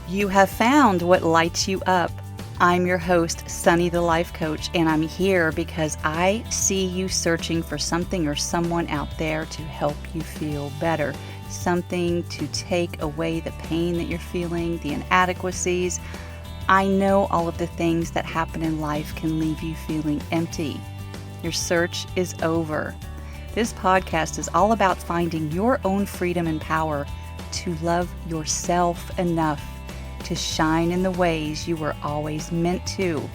You have found what lights you up. I'm your host, Sunny the Life Coach, and I'm here because I see you searching for something or someone out there to help you feel better. Something to take away the pain that you're feeling, the inadequacies. I know all of the things that happen in life can leave you feeling empty. Your search is over. This podcast is all about finding your own freedom and power to love yourself enough to shine in the ways you were always meant to,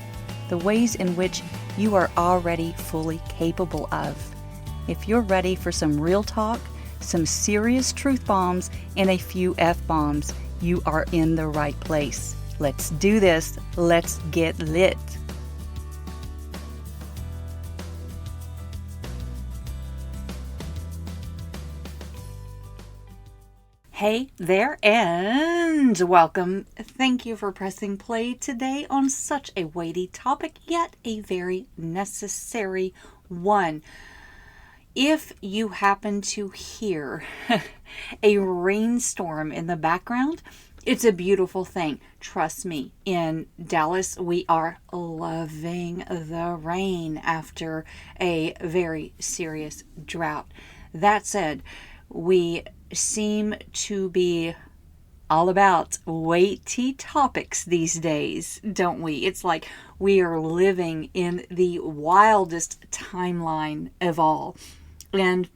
the ways in which you are already fully capable of. If you're ready for some real talk, some serious truth bombs, and a few F-bombs, you are in the right place. Let's do this. Let's get lit. Hey there and welcome. Thank you for pressing play today on such a weighty topic, yet a very necessary one. If you happen to hear a rainstorm in the background, it's a beautiful thing. Trust me, in Dallas, we are loving the rain after a very serious drought. That said, we seem to be all about weighty topics these days, don't we? It's like we are living in the wildest timeline of all. And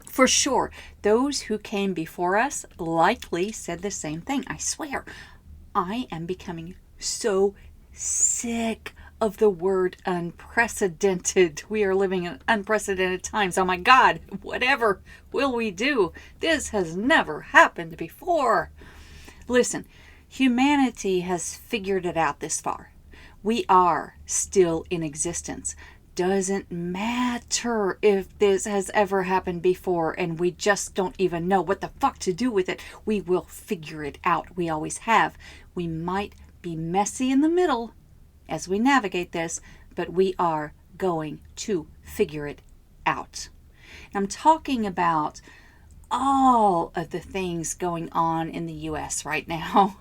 for sure, those who came before us likely said the same thing. I swear, I am becoming so sick of the word unprecedented. We are living in unprecedented times. Oh my God, whatever will we do? This has never happened before. Listen, humanity has figured it out this far. We are still in existence. Doesn't matter if this has ever happened before and we just don't even know what the fuck to do with it. We will figure it out. We always have. We might be messy in the middle as we navigate this, but we are going to figure it out. I'm talking about all of the things going on in the U.S. right now.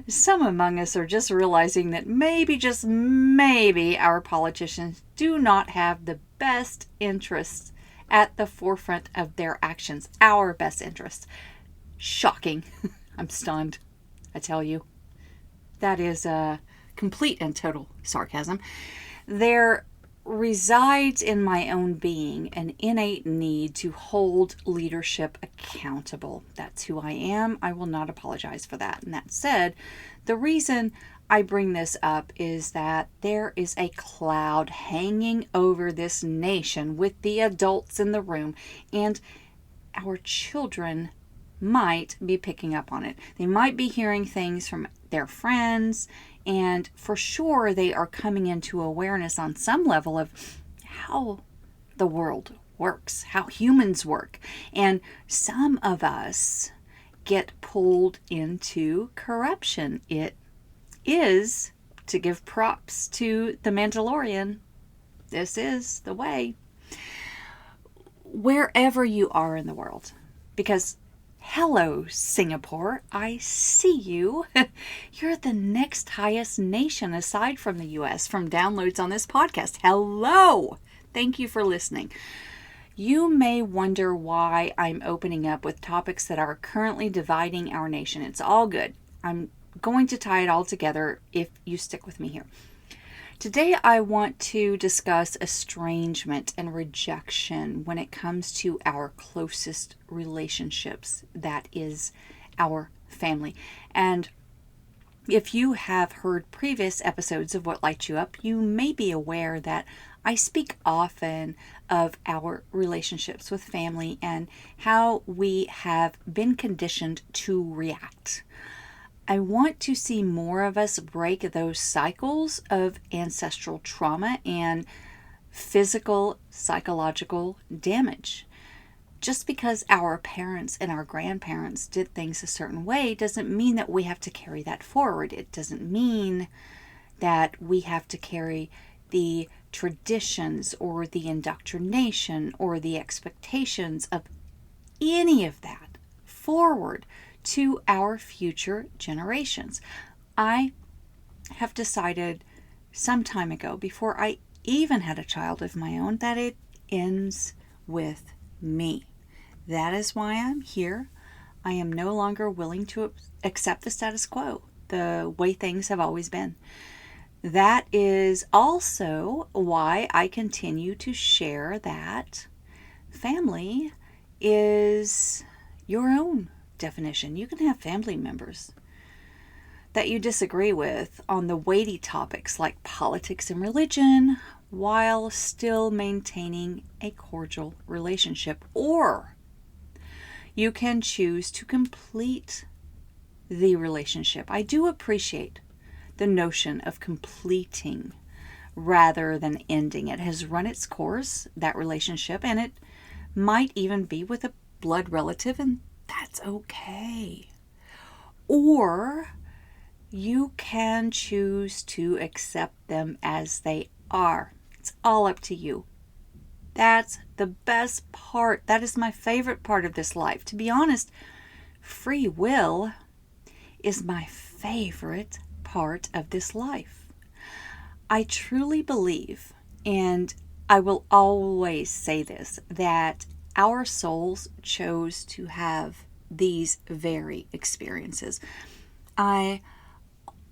Some among us are just realizing that maybe, just maybe, our politicians do not have the best interests at the forefront of their actions. Our best interests. Shocking. I'm stunned, I tell you. That is complete and total sarcasm. There resides in my own being an innate need to hold leadership accountable. That's who I am. I will not apologize for that. And that said, the reason I bring this up is that there is a cloud hanging over this nation with the adults in the room, and our children might be picking up on it. They might be hearing things from their friends, and for sure they are coming into awareness on some level of how the world works, how humans work. And some of us get pulled into corruption. It is, to give props to the Mandalorian, this is the way. Wherever you are in the world, because hello, Singapore. I see you. You're the next highest nation aside from the U.S. from downloads on this podcast. Hello. Thank you for listening. You may wonder why I'm opening up with topics that are currently dividing our nation. It's all good. I'm going to tie it all together if you stick with me here. Today, I want to discuss estrangement and rejection when it comes to our closest relationships, that is our family. And if you have heard previous episodes of What Lights You Up, you may be aware that I speak often of our relationships with family and how we have been conditioned to react. I want to see more of us break those cycles of ancestral trauma and physical, psychological damage. Just because our parents and our grandparents did things a certain way doesn't mean that we have to carry that forward. It doesn't mean that we have to carry the traditions or the indoctrination or the expectations of any of that forward to our future generations. I have decided some time ago, before I even had a child of my own, that it ends with me. That is why I'm here. I am no longer willing to accept the status quo, the way things have always been. That is also why I continue to share that family is your own definition. You can have family members that you disagree with on the weighty topics like politics and religion while still maintaining a cordial relationship. Or you can choose to complete the relationship. I do appreciate the notion of completing rather than ending. It has run its course, that relationship, and it might even be with a blood relative, and that's okay. Or you can choose to accept them as they are. It's all up to you. That's the best part. That is my favorite part of this life. To be honest, free will is my favorite part of this life. I truly believe, and I will always say this, that our souls chose to have these very experiences. I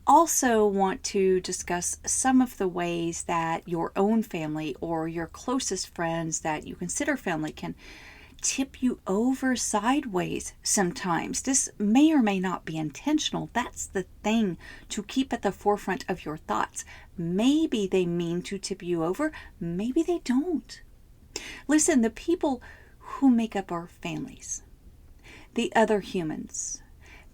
also want to discuss some of the ways that your own family or your closest friends that you consider family can tip you over sideways sometimes. This may or may not be intentional. That's the thing to keep at the forefront of your thoughts. Maybe they mean to tip you over, maybe they don't. Listen, the people who make up our families, the other humans,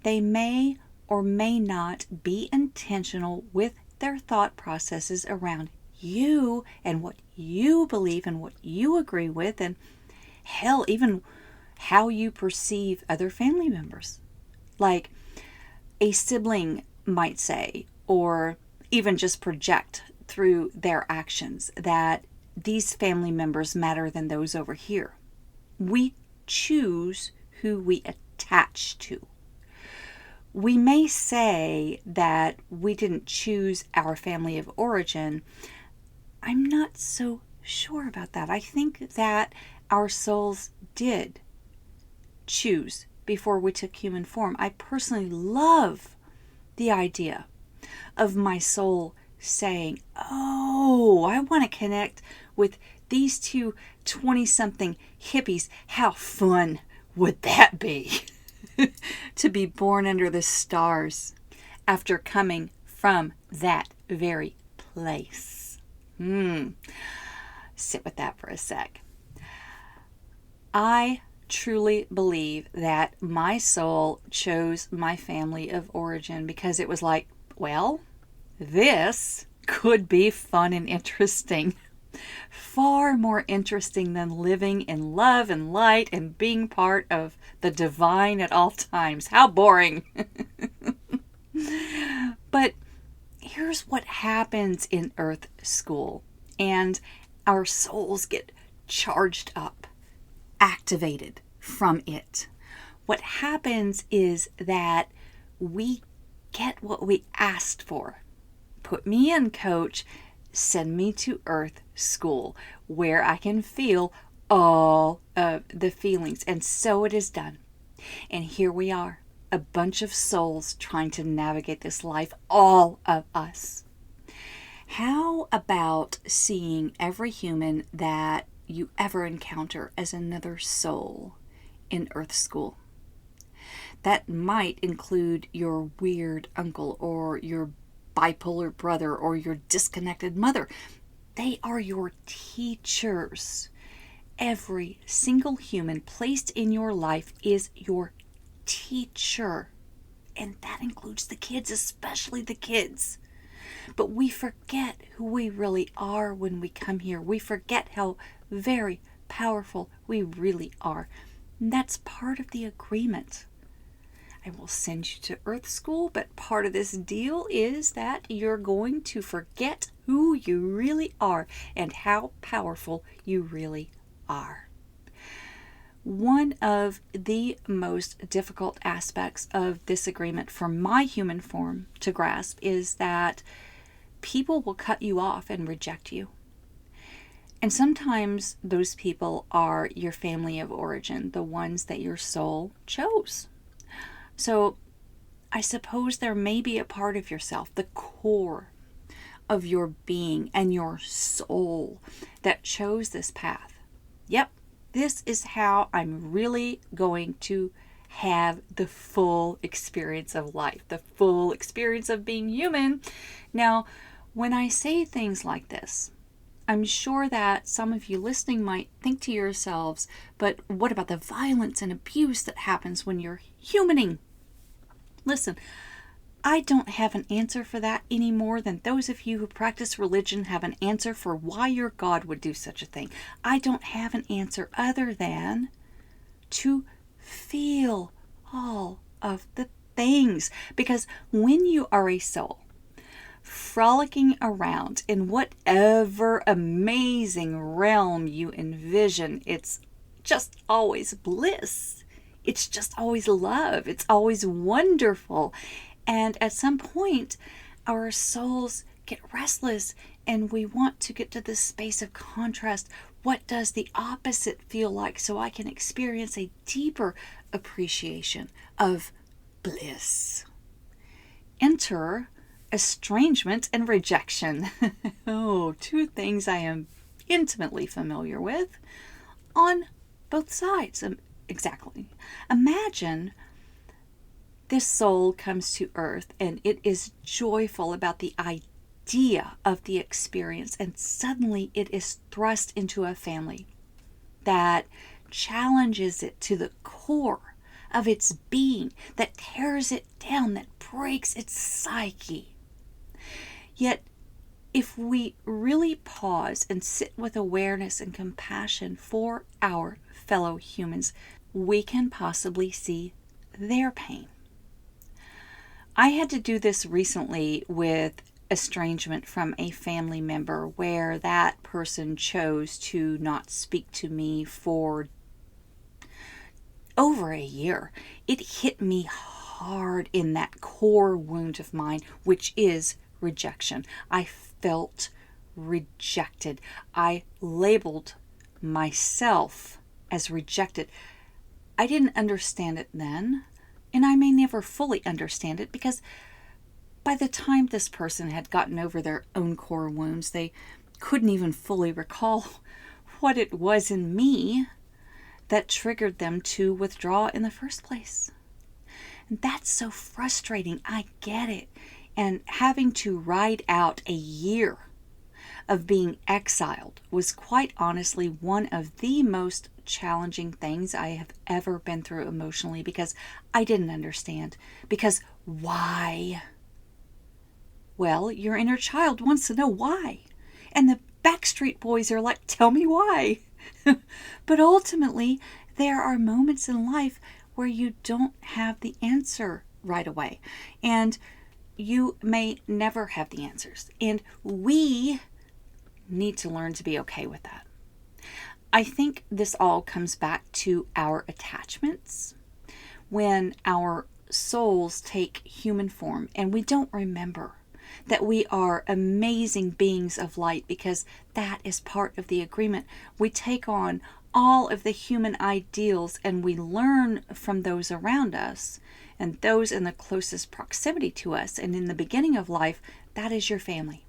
they may or may not be intentional with their thought processes around you and what you believe and what you agree with, and hell, even how you perceive other family members. Like a sibling might say, or even just project through their actions, that these family members matter than those over here. We choose who we attach to. We may say that we didn't choose our family of origin. I'm not so sure about that. I think that our souls did choose before we took human form. I personally love the idea of my soul saying, oh, I want to connect with these two 20-something hippies. How fun would that be? To be born under the stars after coming from that very place. Sit with that for a sec. I truly believe that my soul chose my family of origin because it was like, well, this could be fun and interesting. Far more interesting than living in love and light and being part of the divine at all times. How boring. But here's what happens in Earth School, and our souls get charged up, activated from it. What happens is that we get what we asked for. Put me in, coach. Send me to Earth School where I can feel all of the feelings. And so it is done. And here we are, a bunch of souls trying to navigate this life, all of us. How about seeing every human that you ever encounter as another soul in Earth School? That might include your weird uncle or your bipolar brother or your disconnected mother. They are your teachers. Every single human placed in your life is your teacher. And that includes the kids, especially the kids. But we forget who we really are when we come here. We forget how very powerful we really are. And that's part of the agreement. I will send you to Earth School, but part of this deal is that you're going to forget who you really are and how powerful you really are. One of the most difficult aspects of disagreement for my human form to grasp is that people will cut you off and reject you. And sometimes those people are your family of origin, the ones that your soul chose. So I suppose there may be a part of yourself, the core of your being and your soul, that chose this path. Yep, this is how I'm really going to have the full experience of life, the full experience of being human. Now, when I say things like this, I'm sure that some of you listening might think to yourselves, but what about the violence and abuse that happens when you're humaning? Listen, I don't have an answer for that any more than those of you who practice religion have an answer for why your God would do such a thing. I don't have an answer other than to feel all of the things. Because when you are a soul, frolicking around in whatever amazing realm you envision, it's just always bliss. It's just always love. It's always wonderful. And at some point, our souls get restless and we want to get to this space of contrast. What does the opposite feel like so I can experience a deeper appreciation of bliss? Enter estrangement and rejection. Oh, two things I am intimately familiar with on both sides. Exactly. Imagine this soul comes to earth and it is joyful about the idea of the experience, and suddenly it is thrust into a family that challenges it to the core of its being, that tears it down, that breaks its psyche. Yet, if we really pause and sit with awareness and compassion for our fellow humans, we can possibly see their pain. I had to do this recently with estrangement from a family member where that person chose to not speak to me for over a year. It hit me hard in that core wound of mine, which is rejection. I felt rejected. I labeled myself as rejected. I didn't understand it then, and I may never fully understand it, because by the time this person had gotten over their own core wounds, they couldn't even fully recall what it was in me that triggered them to withdraw in the first place. And that's so frustrating. I get it. And having to ride out a year of being exiled was quite honestly one of the most challenging things I have ever been through emotionally, because I didn't understand. Because why? Well, your inner child wants to know why. And the Backstreet Boys are like, tell me why. But ultimately, there are moments in life where you don't have the answer right away. And you may never have the answers. And we need to learn to be okay with that. I think this all comes back to our attachments. When our souls take human form and we don't remember that we are amazing beings of light, because that is part of the agreement. We take on all of the human ideals and we learn from those around us and those in the closest proximity to us. And in the beginning of life, that is your family,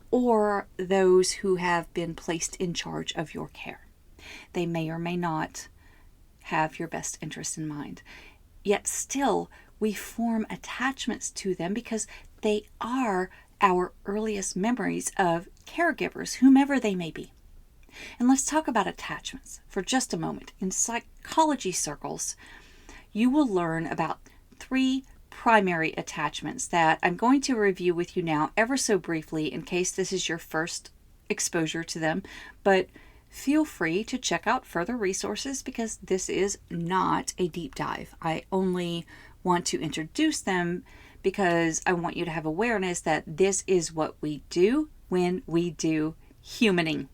or those who have been placed in charge of your care. They may or may not have your best interest in mind. Yet still, we form attachments to them because they are our earliest memories of caregivers, whomever they may be. And let's talk about attachments for just a moment. In psychology circles, you will learn about 3 primary attachments that I'm going to review with you now ever so briefly in case this is your first exposure to them. But feel free to check out further resources, because this is not a deep dive. I only want to introduce them because I want you to have awareness that this is what we do when we do humaning.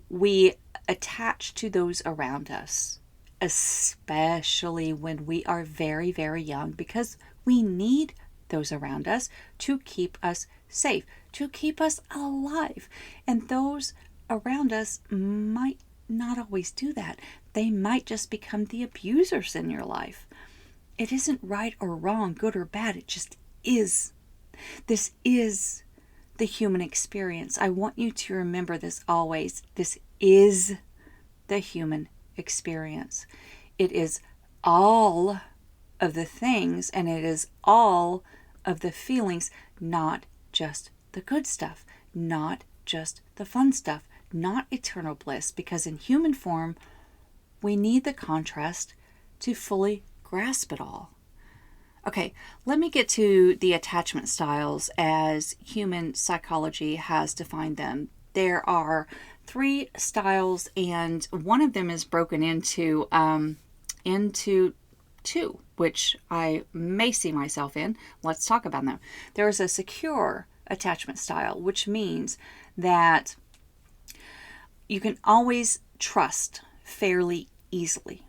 We attach to those around us, especially when we are very, very young, because we need those around us to keep us safe, to keep us alive. And those around us might not always do that. They might just become the abusers in your life. It isn't right or wrong, good or bad. It just is. This is the human experience. I want you to remember this always. This is the human experience. It is all of the things, and it is all of the feelings, not just the good stuff, not just the fun stuff, not eternal bliss, because in human form, we need the contrast to fully grasp it all. Okay, let me get to the attachment styles as human psychology has defined them. There are 3 styles, and one of them is broken into 2, which I may see myself in. Let's talk about them. There is a secure attachment style, which means that you can always trust fairly easily.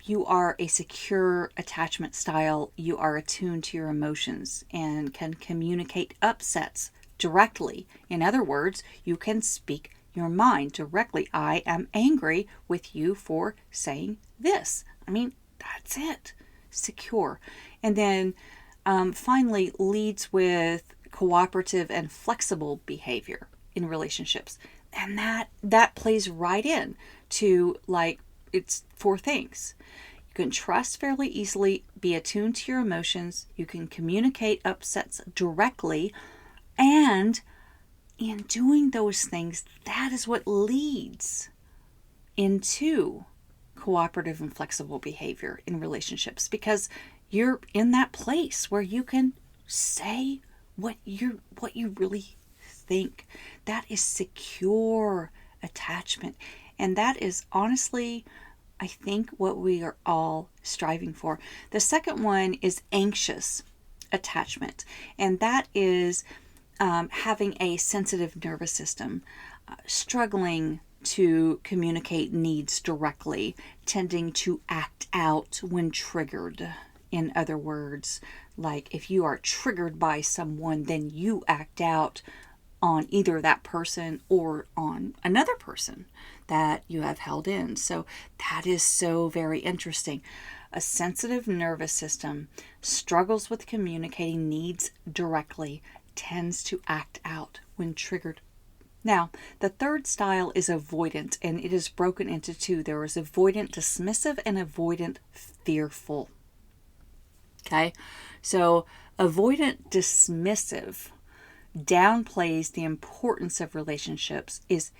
You are a secure attachment style. You are attuned to your emotions and can communicate upsets directly. In other words, you can speak your mind directly. I am angry with you for saying this. I mean, that's it. Secure. And then finally leads with cooperative and flexible behavior in relationships. And that plays right in to, like, it's 4 things. You can trust fairly easily, be attuned to your emotions, you can communicate upsets directly, and in doing those things, that is what leads into cooperative and flexible behavior in relationships, because you're in that place where you can say what you really think. That is secure attachment. And that is honestly, I think, what we are all striving for. The second one is anxious attachment. And that is having a sensitive nervous system, struggling to communicate needs directly, tending to act out when triggered. In other words, like if you are triggered by someone, then you act out on either that person or on another person that you have held in. So that is so very interesting. A sensitive nervous system struggles with communicating needs directly, tends to act out when triggered. Now, the third style is avoidant, and it is broken into 2. There is avoidant dismissive and avoidant fearful. Okay, so avoidant dismissive downplays the importance of relationships, is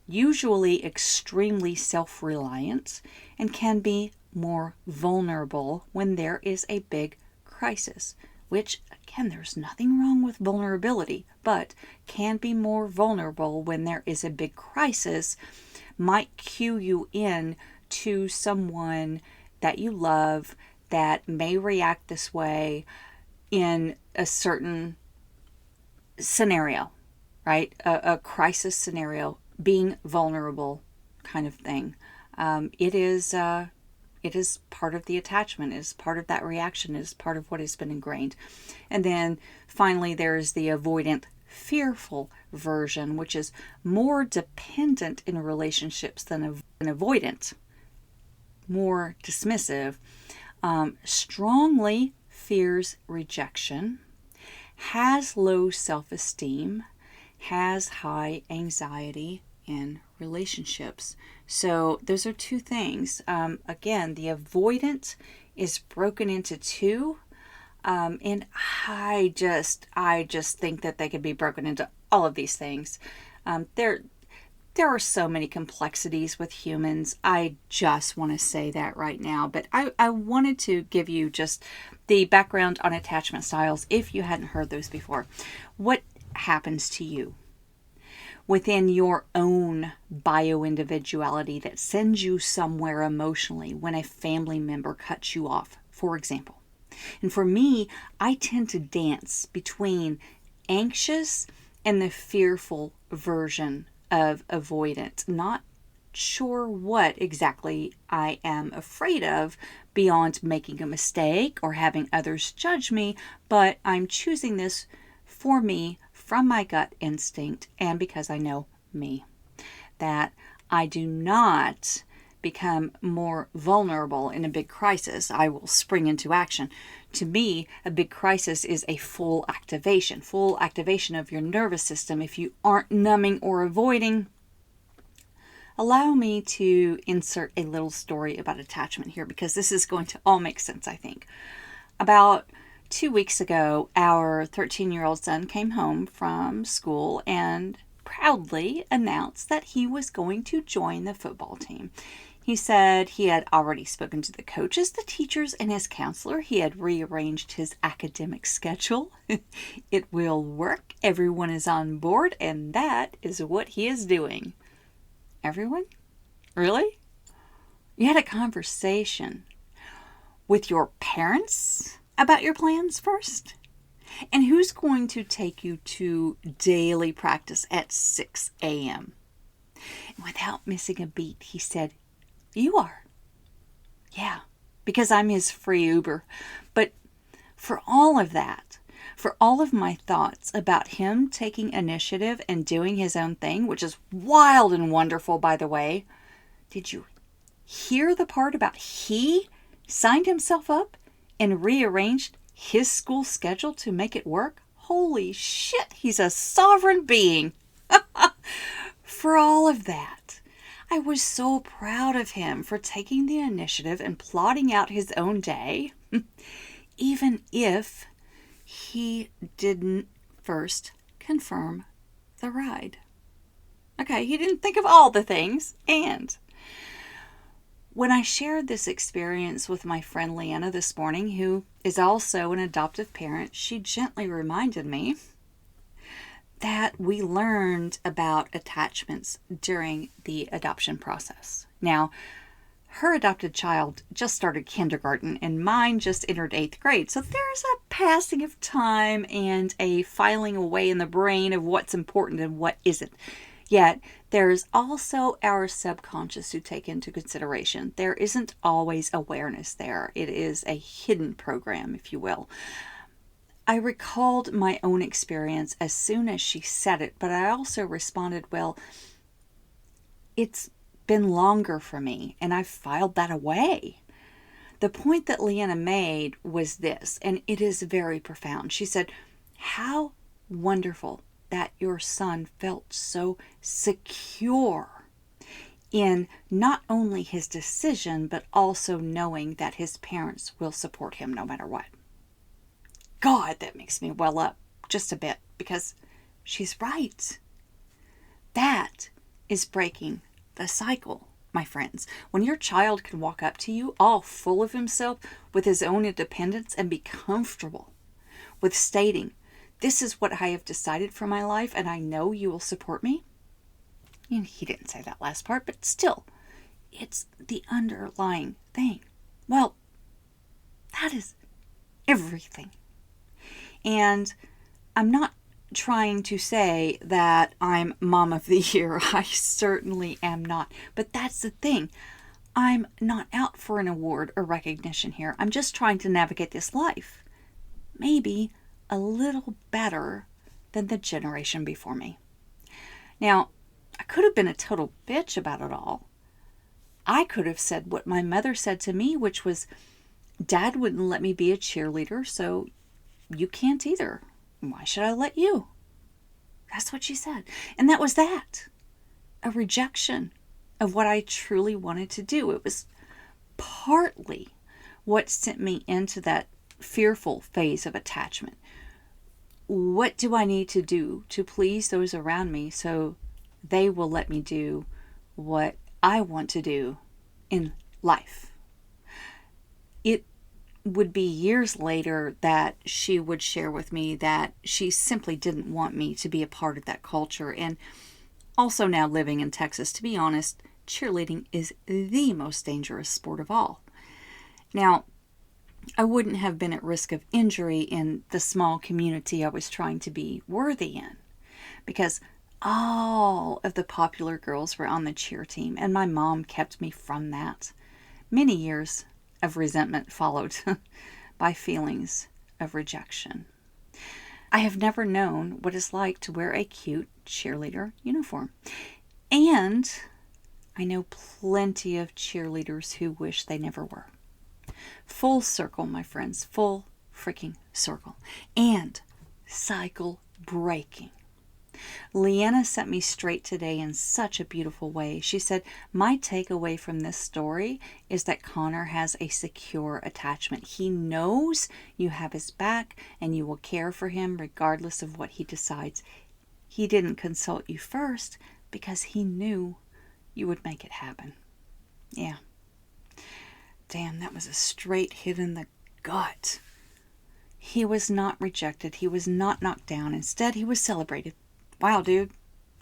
usually extremely self-reliant, and can be more vulnerable when there is a big crisis, which, again, there's nothing wrong with vulnerability, but can be more vulnerable when there is a big crisis, might cue you in to someone that you love that may react this way in a certain scenario, right? A crisis scenario, being vulnerable kind of thing. It is part of the attachment, is part of that reaction, is part of what has been ingrained. And then finally, there's the avoidant fearful version, which is more dependent in relationships than an avoidant, more dismissive, strongly fears rejection, has low self-esteem, has high anxiety in relationships. So those are 2 things. Again, the avoidant is broken into 2. And I just think that they could be broken into all of these things. There are so many complexities with humans. I just want to say that right now. But I wanted to give you just the background on attachment styles if you hadn't heard those before. What happens to you within your own bio-individuality that sends you somewhere emotionally when a family member cuts you off, for example? And for me, I tend to dance between anxious and the fearful version of avoidance, not sure what exactly I am afraid of beyond making a mistake or having others judge me, but I'm choosing this for me from my gut instinct and because I know me. That I do not become more vulnerable in a big crisis. I will spring into action. To me, a big crisis is a full activation of your nervous system. If you aren't numbing or avoiding, allow me to insert a little story about attachment here because this is going to all make sense, I think. About 2 weeks ago, our 13-year-old son came home from school and proudly announced that he was going to join the football team. He said he had already spoken to the coaches, the teachers, and his counselor. He had rearranged his academic schedule. It will work. Everyone is on board, and that is what he is doing. Everyone? Really? You had a conversation with your parents about your plans first? And who's going to take you to daily practice at 6 a.m.? And without missing a beat, he said, "You are." Yeah, because I'm his free Uber. But for all of that, for all of my thoughts about him taking initiative and doing his own thing, which is wild and wonderful, by the way, did you hear the part about he signed himself up and rearranged his school schedule to make it work? Holy shit, he's a sovereign being. For all of that, I was so proud of him for taking the initiative and plotting out his own day, even if he didn't first confirm the ride. Okay, he didn't think of all the things. And when I shared this experience with my friend Leanna this morning, who is also an adoptive parent, she gently reminded me that we learned about attachments during the adoption process. Now, her adopted child just started kindergarten and mine just entered 8th grade. So there's a passing of time and a filing away in the brain of what's important and what isn't. Yet, there's also our subconscious to take into consideration. There isn't always awareness there. It is a hidden program, if you will. I recalled my own experience as soon as she said it, but I also responded, well, it's been longer for me, and I've filed that away. The point that Leanna made was this, and it is very profound. She said, how wonderful that your son felt so secure in not only his decision, but also knowing that his parents will support him no matter what. God, that makes me well up just a bit because she's right. That is breaking the cycle, my friends. When your child can walk up to you all full of himself with his own independence and be comfortable with stating, this is what I have decided for my life and I know you will support me. And he didn't say that last part, but still, it's the underlying thing. Well, that is everything. And I'm not trying to say that I'm Mom of the Year. I certainly am not. But that's the thing. I'm not out for an award or recognition here. I'm just trying to navigate this life. Maybe a little better than the generation before me. Now, I could have been a total bitch about it all. I could have said what my mother said to me, which was, Dad wouldn't let me be a cheerleader, so you can't either. Why should I let you? That's what she said. And that was that. A rejection of what I truly wanted to do. It was partly what sent me into that fearful phase of attachment. What do I need to do to please those around me so they will let me do what I want to do in life? It would be years later that she would share with me that she simply didn't want me to be a part of that culture. And also now living in Texas, to be honest, cheerleading is the most dangerous sport of all. Now, I wouldn't have been at risk of injury in the small community I was trying to be worthy in, because all of the popular girls were on the cheer team, and my mom kept me from that. Many years of resentment followed by feelings of rejection. I have never known what it's like to wear a cute cheerleader uniform. And I know plenty of cheerleaders who wish they never were. Full circle, my friends, full freaking circle. And cycle breaking. Leanna sent me straight today in such a beautiful way. She said, my takeaway from this story is that Connor has a secure attachment. He knows you have his back and you will care for him regardless of what he decides. He didn't consult you first because he knew you would make it happen. Yeah. Damn, that was a straight hit in the gut. He was not rejected. He was not knocked down. Instead, he was celebrated. Wow, dude.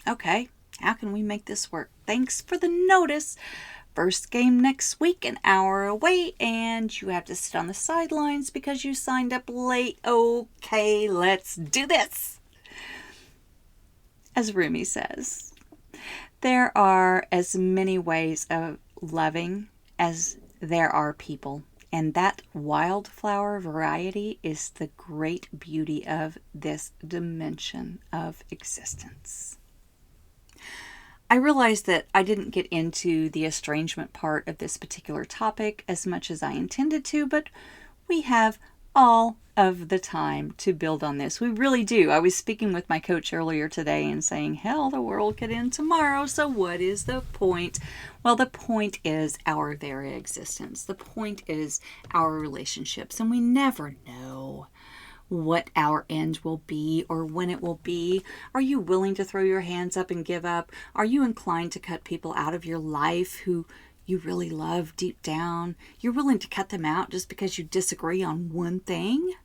Okay, how can we make this work? Thanks for the notice. First game next week, an hour away, and you have to sit on the sidelines because you signed up late. Okay, let's do this. As Rumi says, there are as many ways of loving as there are people. And that wildflower variety is the great beauty of this dimension of existence. I realized that I didn't get into the estrangement part of this particular topic as much as I intended to, but we have all of the time to build on this. We really do. I was speaking with my coach earlier today and saying, hell, the world could end tomorrow, so what is the point? Well, the point is our very existence. The point is our relationships, and we never know what our end will be or when it will be. Are you willing to throw your hands up and give up? Are you inclined to cut people out of your life who you really love deep down? You're willing to cut them out just because you disagree on one thing?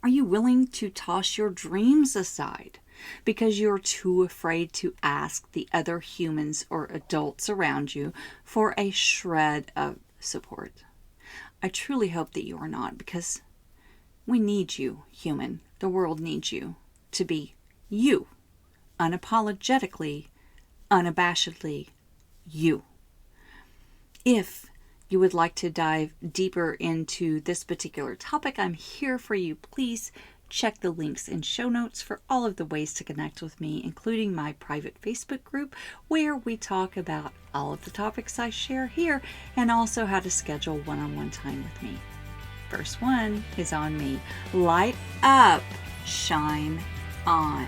Are you willing to toss your dreams aside because you're too afraid to ask the other humans or adults around you for a shred of support? I truly hope that you are not, because we need you, human. The world needs you to be you, unapologetically, unabashedly you. If you would like to dive deeper into this particular topic, I'm here for you. Please check the links in show notes for all of the ways to connect with me, including my private Facebook group where we talk about all of the topics I share here and also how to schedule one-on-one time with me. First one is on me. Light up, shine on.